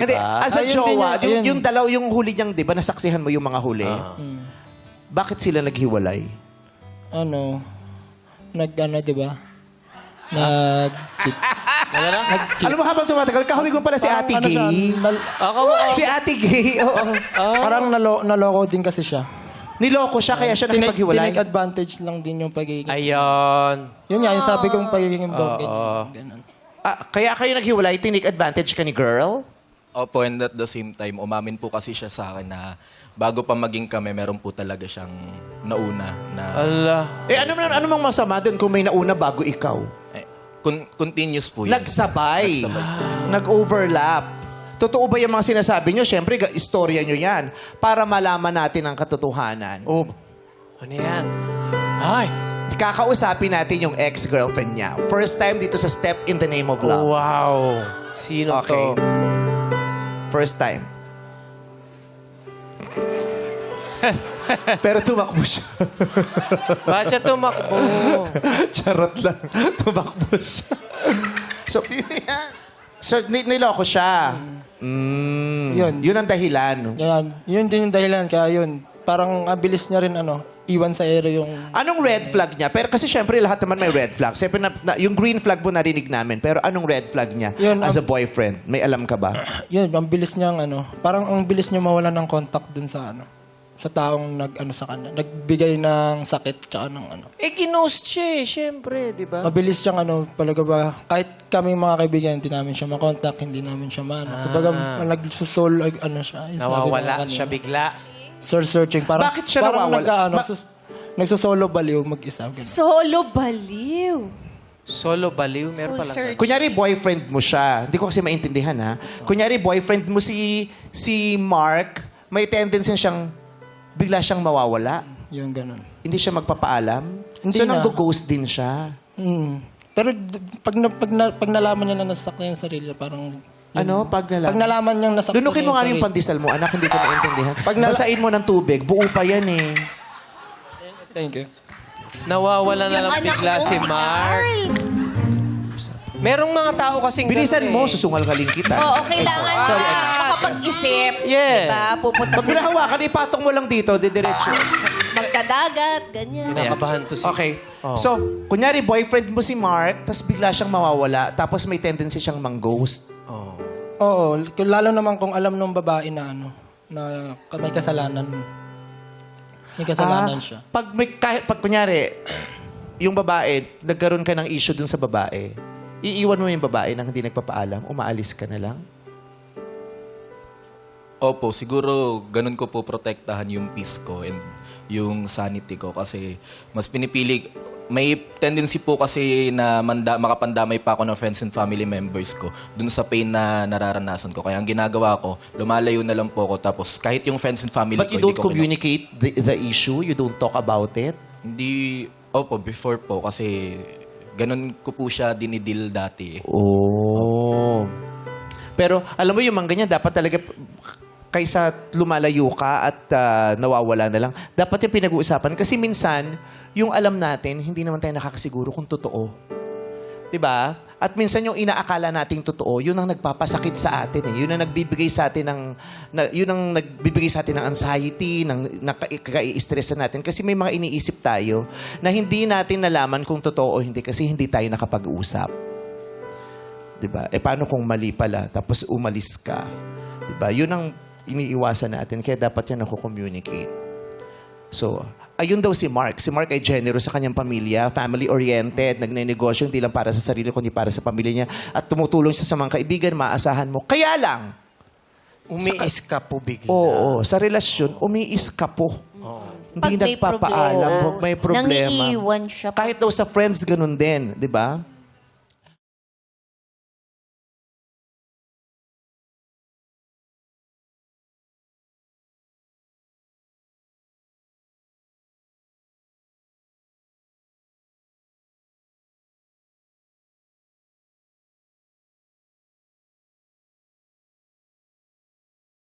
Hindi, as a Ayun din jowa, yun, ayun. yung dalaw, yung huli niyang, di ba, nasaksihan mo yung mga huli? Bakit sila naghiwalay? Ano, di ba? Nag-cheat. Alam mo, habang tumatagal, kahawig mo pala si Ate Ano siya, Gay. Si Ate Gay, oo. Parang naloko din kasi siya. Niloko siya, kaya siya nakipaghiwalay. Tinake advantage lang din yung pagiging... Ayun. Yun nga, yung sabi kong pagiging broken. Ganun. Kaya kayo naghiwalay, tinake advantage ka ni girl? Opo, and at the same time, umamin po kasi siya sa akin na bago pa maging kami, meron po talaga siyang nauna na Allah. Ano mang masama doon kung may nauna bago ikaw? continuous po yun. Nagsabay. Nag-overlap. Totoo ba yung mga sinasabi nyo? Siyempre, istorya nyo yan. Para malaman natin ang katotohanan. Ano yan? Ay. Kakausapin natin yung ex-girlfriend niya. First time dito sa Step in the Name of Love. Wow. Sino Okay. to? First time. Pero tumakbo siya. Bakit siya tumakbo? Charot lang. Tumakbo siya. So, niloko siya. Yun ang dahilan. Yan, yun din yung dahilan. Kaya yun, parang ang bilis niya rin, iwan sa ere yung... Anong red flag niya? Pero kasi syempre lahat naman may red flag. Siyempre yung green flag mo narinig namin. Pero anong red flag niya Yun, as a boyfriend? May alam ka ba? Yun, ang bilis niyang parang ang bilis niya mawala ng contact dun sa sa taong sa kanya. Nagbigay ng sakit tsaka ng Ginost siya syempre, di ba? Mabilis siyang talaga ba, kahit kami mga kaibigan, hindi namin siya makontak, hindi namin siya Kumbaga, nagsusol, siya. yung sabi Nawawala namin siya kanina. bigla. Searching. Parang, Bakit siya parang nawawala? nagsusolo baliw mag-isa. Ganun. Solo baliw. Solo baliw, meron Soul pala. search. Kunyari boyfriend mo siya. Hindi ko kasi maintindihan ha. Kunyari boyfriend mo si Mark, may tendency siyang bigla siyang mawawala. Yung ganun. Hindi siya magpapaalam. Hindi So na. nag-ghost din siya. Pero pag nalaman niya na nasaktan yung sarili, parang... Pag nalaman? Pag nalaman niyang nasaktan Lunukin mo nga yung sarili. pandesal mo, anak, hindi ko maintindihan. Basain mo ng tubig, buo pa yan eh. Thank you. Nawawala na lang anak bigla mo, si Mark. Merong mga tao kasing Bilisan ganun mo, eh. susungal-galing kita. Oo, kailangan Sorry, na anak. makapag-isip. Yeah. Diba? Pupunta Pag pinahawakan, ipatong mo lang dito, didiretso. magdadagat, ganyan. Kinakabahan to si... Okay. Oh. So, kunyari, boyfriend mo si Mark, tapos bigla siyang mawawala, tapos may tendency siyang mang-ghost. Oh. Oo, lalo naman kung alam ng babae na na may kasalanan. May kasalanan siya. Pag kunyari, yung babae, nagkaroon ka ng issue dun sa babae, iiwan mo yung babae nang hindi nagpapaalam, umaalis ka na lang? Opo, siguro ganun ko po protektahan yung peace ko and yung sanity ko kasi mas pinipili, may tendency po kasi na makapandamay pa ako ng friends and family members ko dun sa pain na nararanasan ko. Kaya ang ginagawa ko, lumalayo na lang po ako tapos kahit yung friends and family But ko, you don't communicate the issue? You don't talk about it? Hindi, opo, before po kasi ganun ko po siya dinidil dati. Oh. Pero alam mo yung mga ganyan, dapat talaga kaysa lumalayo ka at nawawala na lang, dapat yung pinag-uusapan. Kasi minsan, yung alam natin, hindi naman tayo nakakasiguro kung totoo. Diba? At minsan yung inaakala nating totoo, yun ang nagpapasakit sa atin eh. Yun ang nagbibigay sa atin ng anxiety, ng kai-stress natin. Kasi may mga iniisip tayo na hindi natin nalaman kung totoo o hindi kasi hindi tayo nakapag-usap. Diba? Paano kung mali pala, tapos umalis ka? Diba? Yun ang iniiwasan natin. Kaya dapat yan ako-communicate. So, ayun daw si Mark. Si Mark ay generous sa kanyang pamilya, family-oriented, nagne-negosyo, hindi lang para sa sarili, kundi para sa pamilya niya. At tumutulong siya sa mga kaibigan, maasahan mo. Kaya lang, Umiis ka po bigla. oo, sa relasyon, umiis ka po. Hindi Pag may nagpapaalam, problema. pag may problema. Nangiiwan siya. Kahit daw sa friends, ganun din, di ba?